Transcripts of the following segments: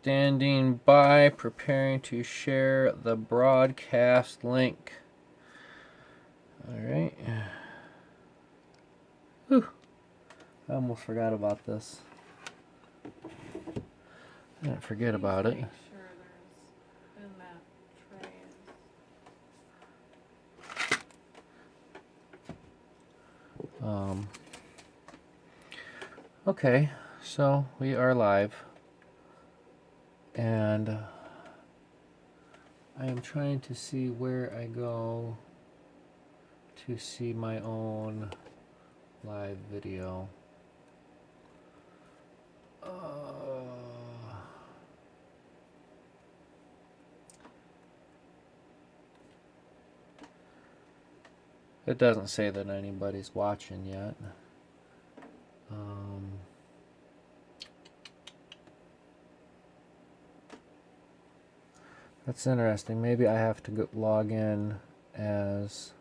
Standing by, preparing to share the broadcast link. Alright. Whew. I almost forgot about this. I didn't forget about it. Make sure there's in that tray. Okay, so we are live. And I am trying to see where I go to see my own live video. It doesn't say that anybody's watching yet. That's interesting. Maybe I have to log in as...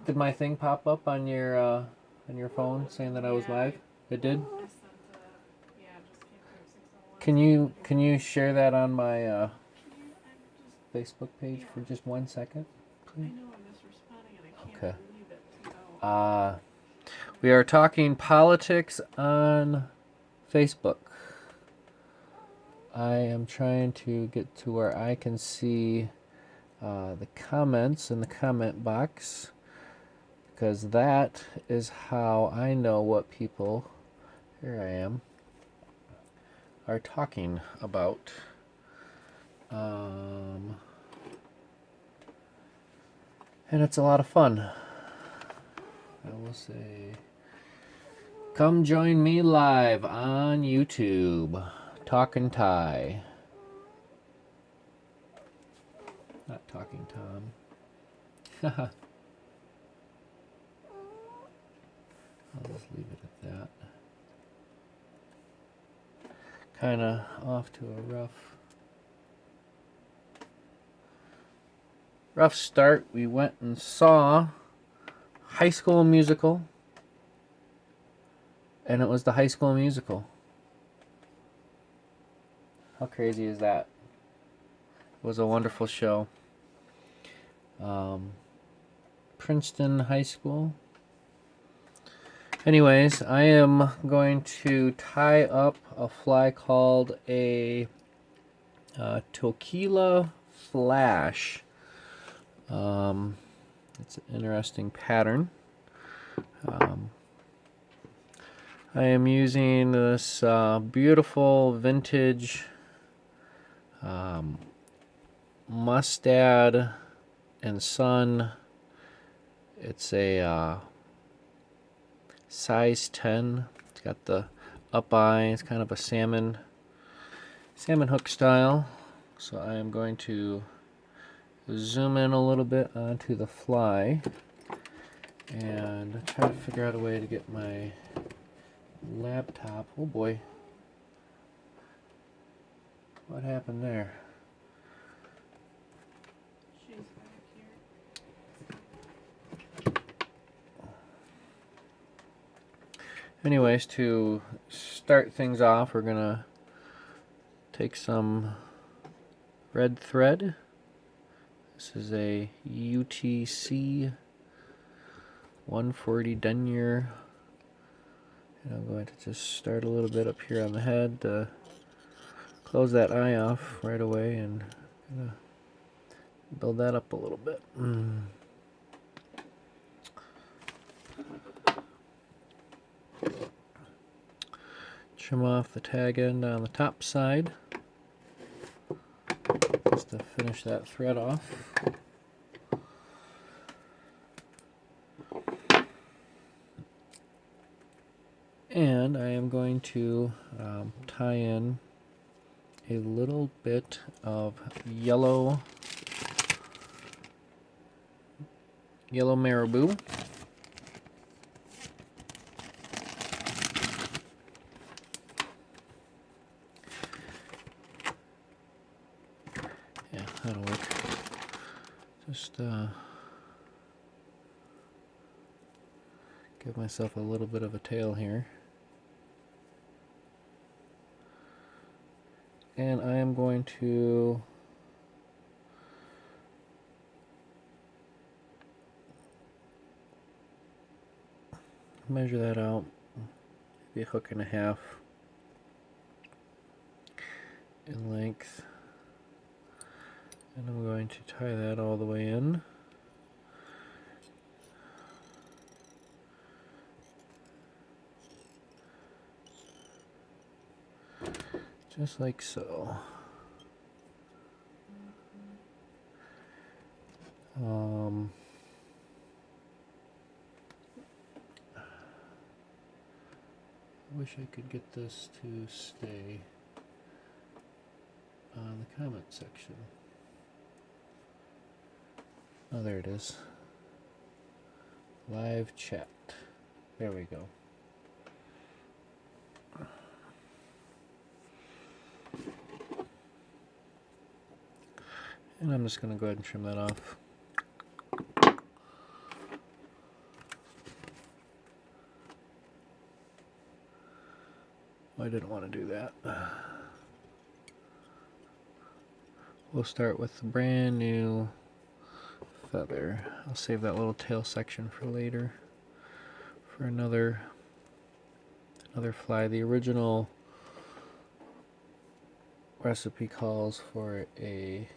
Did my thing pop up on your phone saying that I was live? It did? Can you share that on my Facebook page for just 1 second, please? I know I'm just responding and I can't Okay. believe it. We are talking politics on Facebook. I am trying to get to where I can see the comments in the comment box, because that is how I know what people, here I am, are talking about. And it's a lot of fun. I will say, come join me live on YouTube, Talking Thai. Not Talking Tom. I'll just leave it at that. Kind of off to a rough start. We went and saw High School Musical, and it was the High School Musical. How crazy is that? It was a wonderful show. Princeton High School. Anyways, I am going to tie up a fly called a Tequila Flash. It's an interesting pattern. I am using this beautiful vintage Mustad and Son. It's a size 10. It's got the up eye. It's kind of a salmon hook style. So I am going to zoom in a little bit onto the fly and try to figure out a way to get my laptop. Oh boy. What happened there? She's back here. Anyways, to start things off, we're gonna take some red thread. This is a UTC 140 denier. And I'm going to just start a little bit up here on the head to close that eye off right away and build that up a little bit. Trim off the tag end on the top side just to finish that thread off. And I am going to tie in a little bit of yellow marabou. Yeah, that'll work. Just give myself a little bit of a tail here. And I am going to measure that out, maybe a hook and a half in length. And I'm going to tie that all the way in. Just like so. I wish I could get this to stay on the comment section. Oh, there it is. Live chat. There we go. And I'm just going to go ahead and trim that off. I didn't want to do that. We'll start with the brand new feather. I'll save that little tail section for later. For another fly. The original recipe calls for a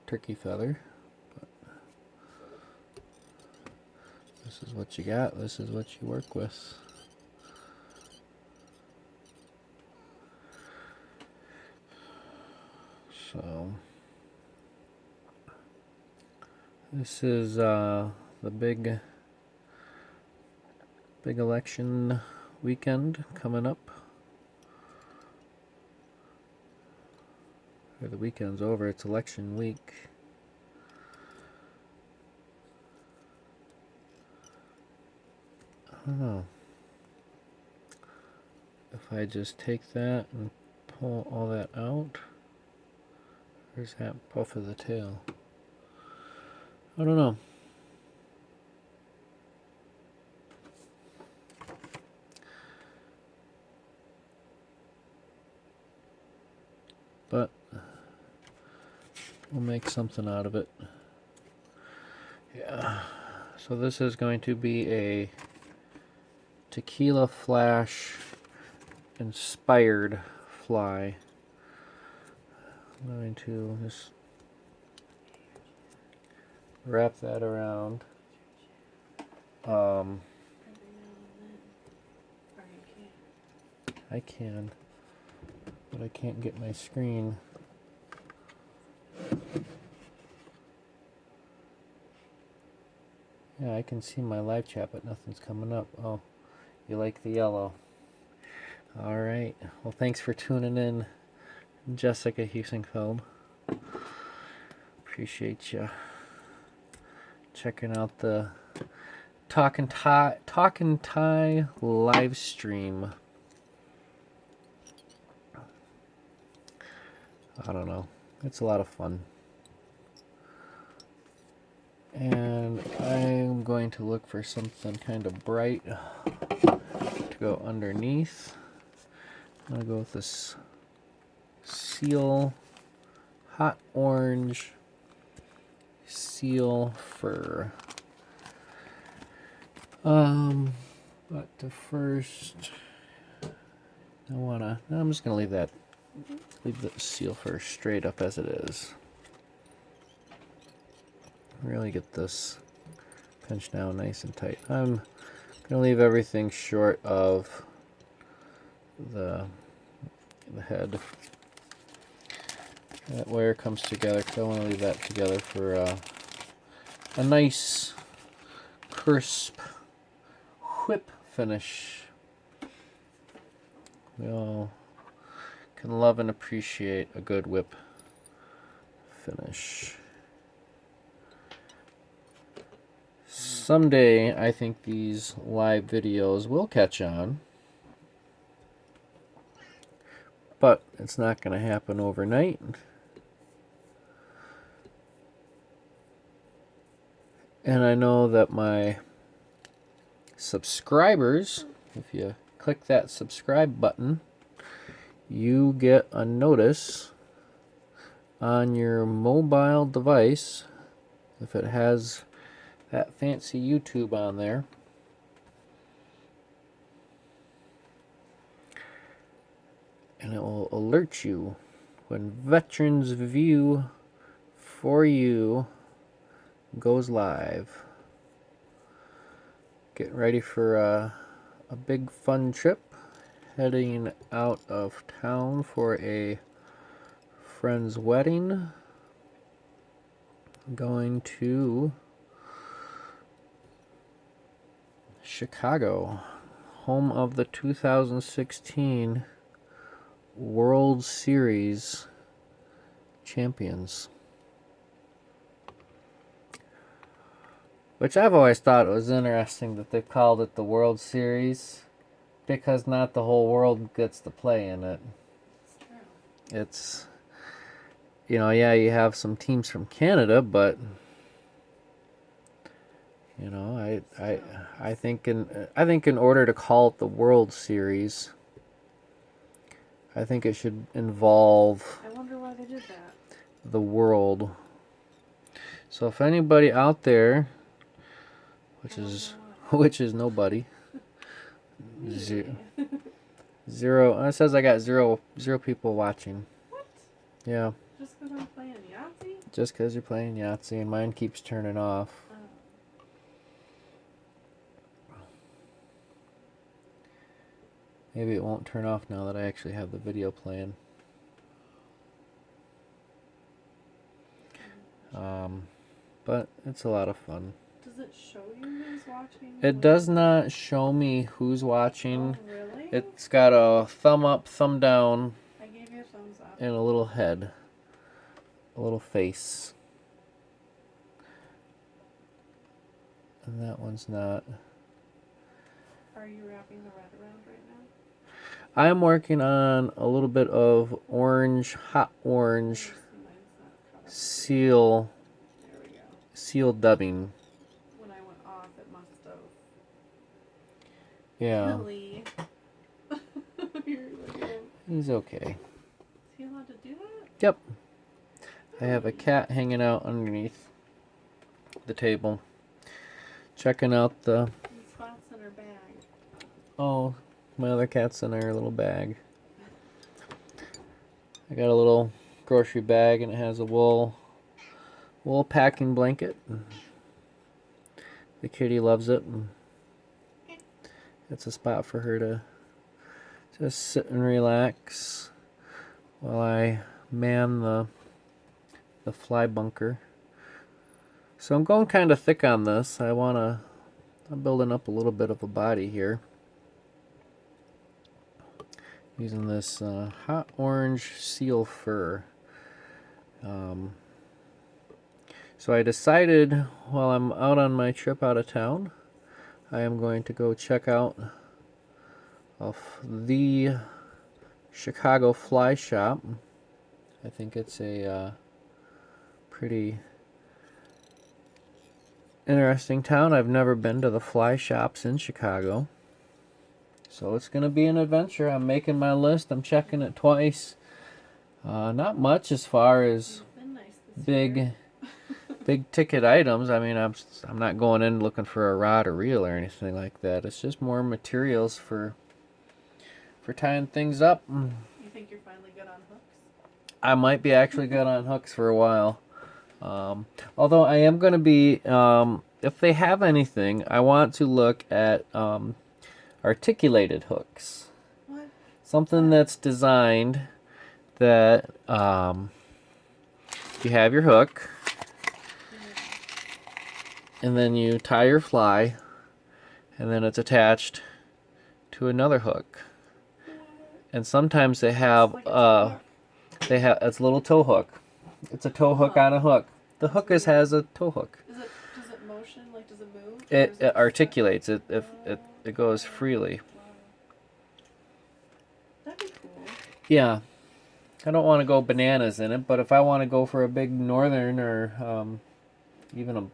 turkey feather, but this is what you got. This is what you work with. So this is the big election weekend coming up. Or the weekend's over, it's election week. I don't know. If I just take that and pull all that out, where's that puff of the tail? I don't know. But we'll make something out of it. Yeah. So this is going to be a Tequila Flash inspired fly. I'm going to just wrap that around. I can, but I can't get my screen. Yeah, I can see my live chat, but nothing's coming up. Oh, you like the yellow. All right. Well, thanks for tuning in, Jessica Husingfeld. Appreciate you checking out the Talkin' Thai live stream. I don't know. It's a lot of fun. And I'm going to look for something kind of bright to go underneath. I'm going to go with this seal, hot orange seal fur. But the first, I'm just going to leave the seal fur straight up as it is. Really get this pinched down nice and tight. I'm going to leave everything short of the head. That wire comes together, because I want to leave that together for a nice, crisp whip finish. We all can love and appreciate a good whip finish. Someday, I think these live videos will catch on, but it's not going to happen overnight. And I know that my subscribers, if you click that subscribe button, you get a notice on your mobile device, if it has that fancy YouTube on there, and it will alert you when Veterans View for You goes live. Get ready for a big fun trip, heading out of town for a friend's wedding, going to Chicago, home of the 2016 World Series champions. Which I've always thought was interesting that they called it the World Series, because not the whole world gets to play in it. It's true. It's, yeah, you have some teams from Canada, but I think in order to call it the World Series, I think it should involve I wonder why they did that. the world. So if anybody out there, which is nobody, zero. It says I got zero people watching. What? Yeah. Just because I'm playing Yahtzee? Just because you're playing Yahtzee and mine keeps turning off. Oh. Maybe it won't turn off now that I actually have the video playing. But it's a lot of fun. Does it show you who's watching? It does not show me who's watching. Oh, really? It's got a thumb up, thumb down, I gave you a thumbs up. and a little head. A little face. And that one's not. Are you wrapping the red around right now? I'm working on a little bit of orange, hot orange Mine's not cut up. seal There we go. seal dubbing. When I went off, it must have. Yeah. Billy. You're like, He's okay. is he allowed to do that? Yep. I have a cat hanging out underneath the table, checking out the. And spots in her bag. Oh, my other cat's in our little bag. I got a little grocery bag and it has a wool packing blanket. The kitty loves it. It's a spot for her to just sit and relax while I man the fly bunker. So I'm going kind of thick on this. I'm building up a little bit of a body here. Using this hot orange seal fur. So I decided while I'm out on my trip out of town, I am going to go check out the Chicago Fly Shop. I think it's a pretty interesting town. I've never been to the fly shops in Chicago. So it's going to be an adventure. I'm making my list. I'm checking it twice. Not much as far as You've been nice this year. big ticket items. I mean, I'm not going in looking for a rod or reel or anything like that. It's just more materials for tying things up. You think you're finally good on hooks? I might be actually good on hooks for a while. Although I am going to be, if they have anything, I want to look at articulated hooks. What? Something that's designed that you have your hook, and then you tie your fly, and then it's attached to another hook. And sometimes they have Like a it's a little tow hook. It's a tow hook on a hook. The hook has a tow hook. Does it motion? Like, does it move? Or It is it articulates. It goes freely. Wow. That'd be cool. Yeah. I don't want to go bananas in it, but if I want to go for a big northern or even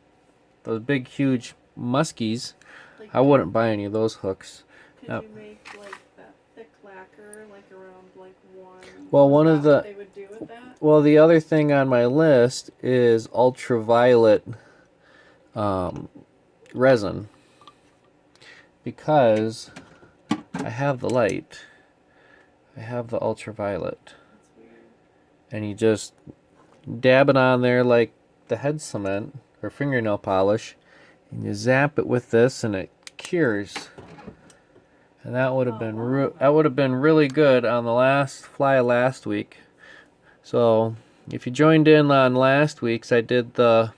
those big huge muskies, Like, I wouldn't buy any of those hooks. could No. you make like that thick lacquer, like around like one? Well, was one that of the what they would do with that? well, the other thing on my list is ultraviolet resin, because I have the light, I have the ultraviolet, That's weird. and you just dab it on there like the head cement or fingernail polish, and you zap it with this, and it cures. And that would have been really good on the last fly last week. So if you joined in on last week's, I did the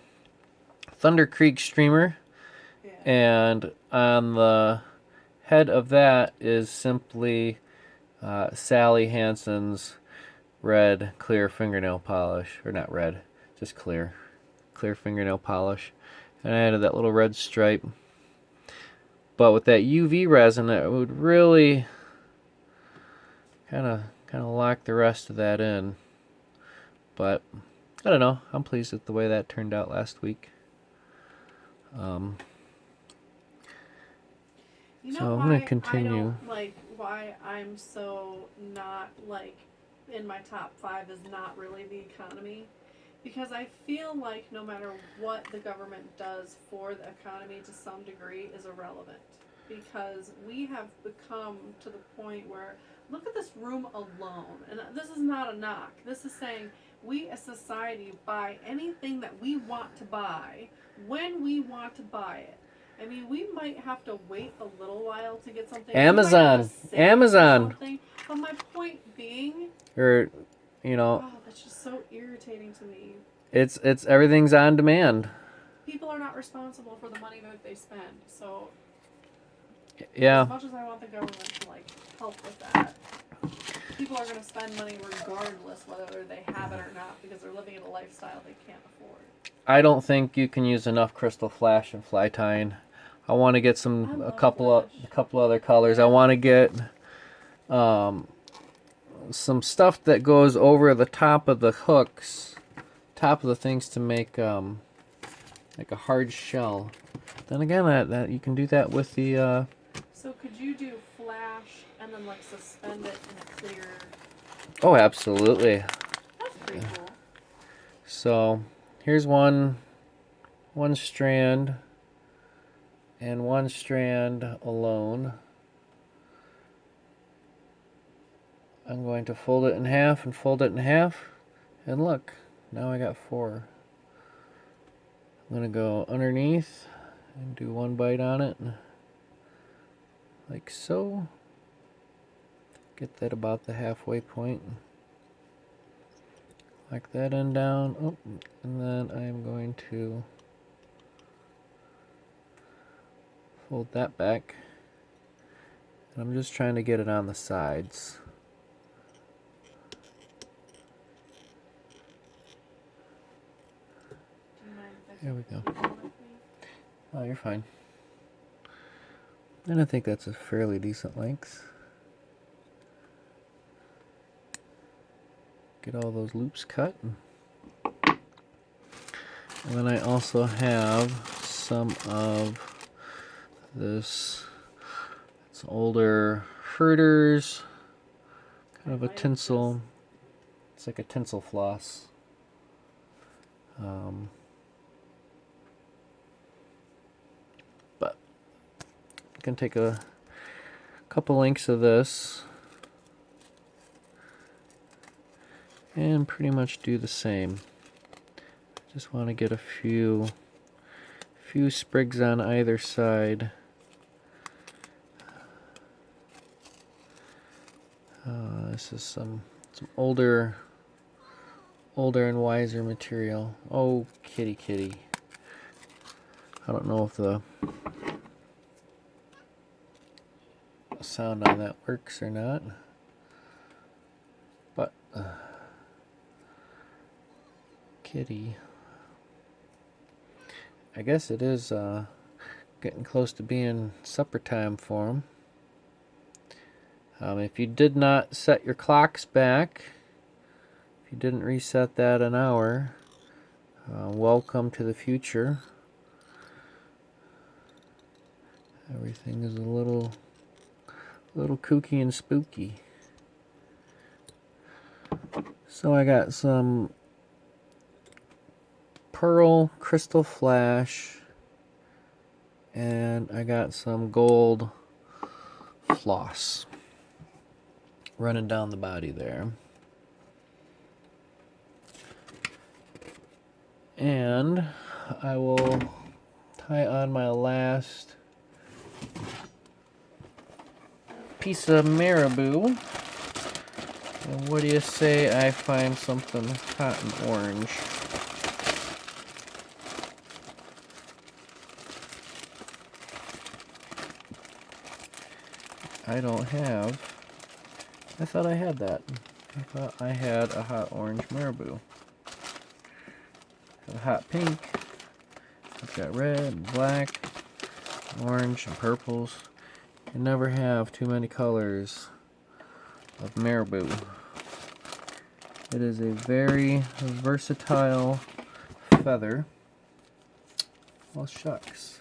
Thunder Creek streamer, Yeah. and on the head of that is simply Sally Hansen's red clear fingernail polish, or not red, just clear fingernail polish, and I added that little red stripe. But with that UV resin, it would really kind of lock the rest of that in. But I don't know. I'm pleased with the way that turned out last week. You know So I'm why gonna continue. I don't like why I'm so not like in my top 5 is not really the economy, because I feel like no matter what the government does for the economy to some degree is irrelevant, because we have become to the point where look at this room alone, and this is not a knock. This is saying we as society buy anything that we want to buy when we want to buy it. I mean, we might have to wait a little while to get something. Amazon, Something. But my point being, or oh, that's just so irritating to me. it's everything's on demand. People are not responsible for the money that they spend. So, Yeah. as much as I want the government to like help with that, people are going to spend money regardless whether they have it or not, because they're living in a lifestyle they can't afford. I don't think you can use enough Crystal Flash and fly tying. I want to get a couple other colors. Yeah. I want to get some stuff that goes over the top of the hooks, top of the things, to make like a hard shell. Then again, that you can do that with the. So could you do flash and then like suspend it in a clear? Oh, absolutely. That's pretty cool. So here's one strand and one strand alone. I'm going to fold it in half and fold it in half, and look, now I got 4. I'm going to go underneath and do one bite on it, like so. Get that about the halfway point. Like that end down. Oh, and then I'm going to fold that back. And I'm just trying to get it on the sides. There we go. Oh, you're fine. And I think that's a fairly decent length. Get all those loops cut. And then I also have some of this. It's older Herders, kind of a tinsel. It's like a tinsel floss. But you can take a couple lengths of this and pretty much do the same. Just want to get a few sprigs on either side. This is some older and wiser material. Oh, kitty. I don't know if the sound on that works or not, but kitty. I guess it is getting close to being supper time for him. If you did not set your clocks back, if you didn't reset that an hour, welcome to the future. Everything is a little A little kooky and spooky. So I got some pearl crystal flash, and I got some gold floss running down the body there. And I will tie on my last piece of marabou. And what do you say I find something hot and orange? I don't have. I thought I had that. I thought I had a hot orange marabou. A hot pink. I've got red and black, orange and purples. You never have too many colors of marabou. It is a very versatile feather. Well, shucks.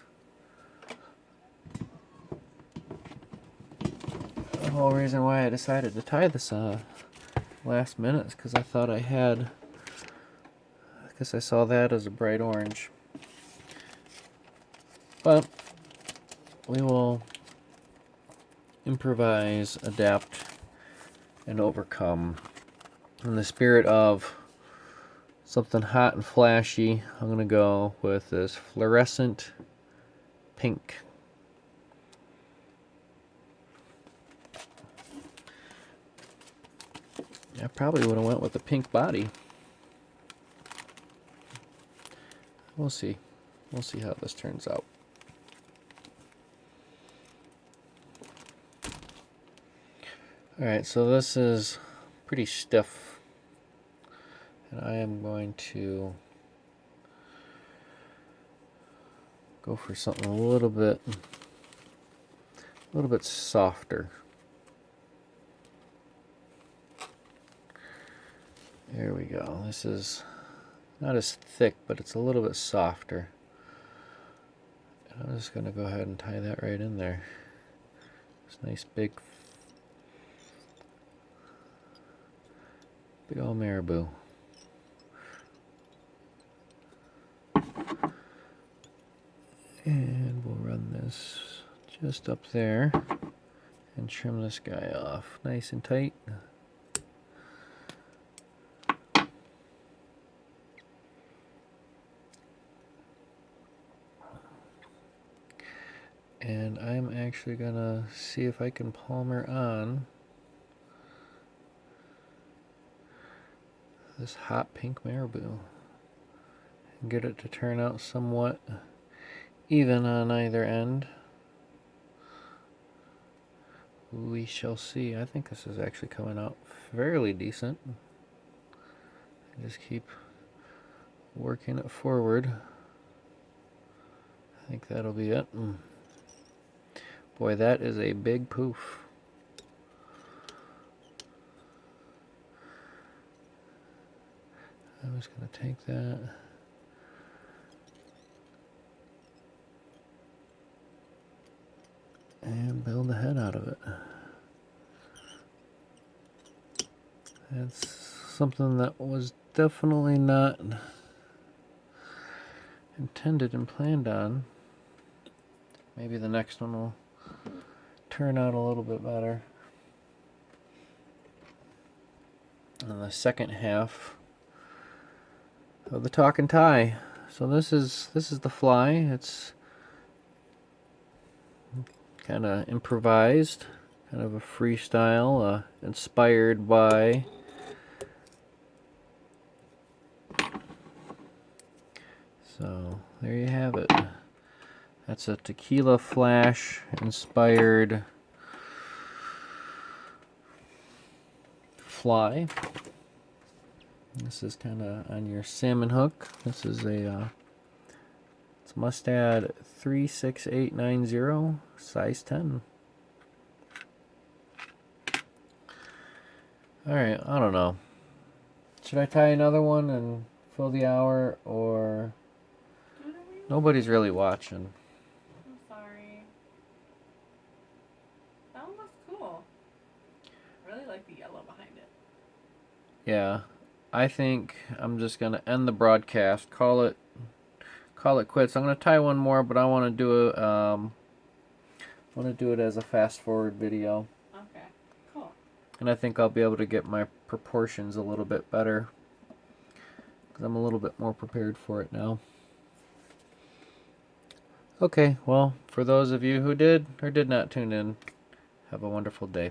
The whole reason why I decided to tie this last minute is because I thought I had, because I saw that as a bright orange. But we will improvise, adapt, and overcome. In the spirit of something hot and flashy, I'm going to go with this fluorescent pink. I probably would have went with the pink body. We'll see. We'll see how this turns out. Alright, so this is pretty stiff. And I am going to go for something a little bit softer. There we go. This is not as thick, but it's a little bit softer. And I'm just going to go ahead and tie that right in there. This nice big old marabou. And we'll run this just up there and trim this guy off nice and tight. And I'm actually gonna see if I can palmer on this hot pink marabou and get it to turn out somewhat even on either end. We shall see. I think this is actually coming out fairly decent. Just keep working it forward. I think that'll be it. Boy, that is a big poof. I'm just going to take that and build the head out of it. That's something that was definitely not intended and planned on. Maybe the next one will turn out a little bit better. And the second half of the talk and tie. So this is the fly. It's kind of improvised, kind of a freestyle, inspired by so there you have it. That's a Tequila Flash inspired fly. This is kind of on your salmon hook. This is a it's Mustad 36890, size 10. Alright, I don't know. Should I tie another one and fill the hour, or nobody's really watching? I'm sorry. That one looks cool. really like the yellow behind it. Yeah, I think I'm just gonna end the broadcast. Call it quits. I'm gonna tie one more, but I want to do it as a fast forward video, Okay, cool. and I think I'll be able to get my proportions a little bit better because I'm a little bit more prepared for it now. Okay, well, for those of you who did or did not tune in, have a wonderful day.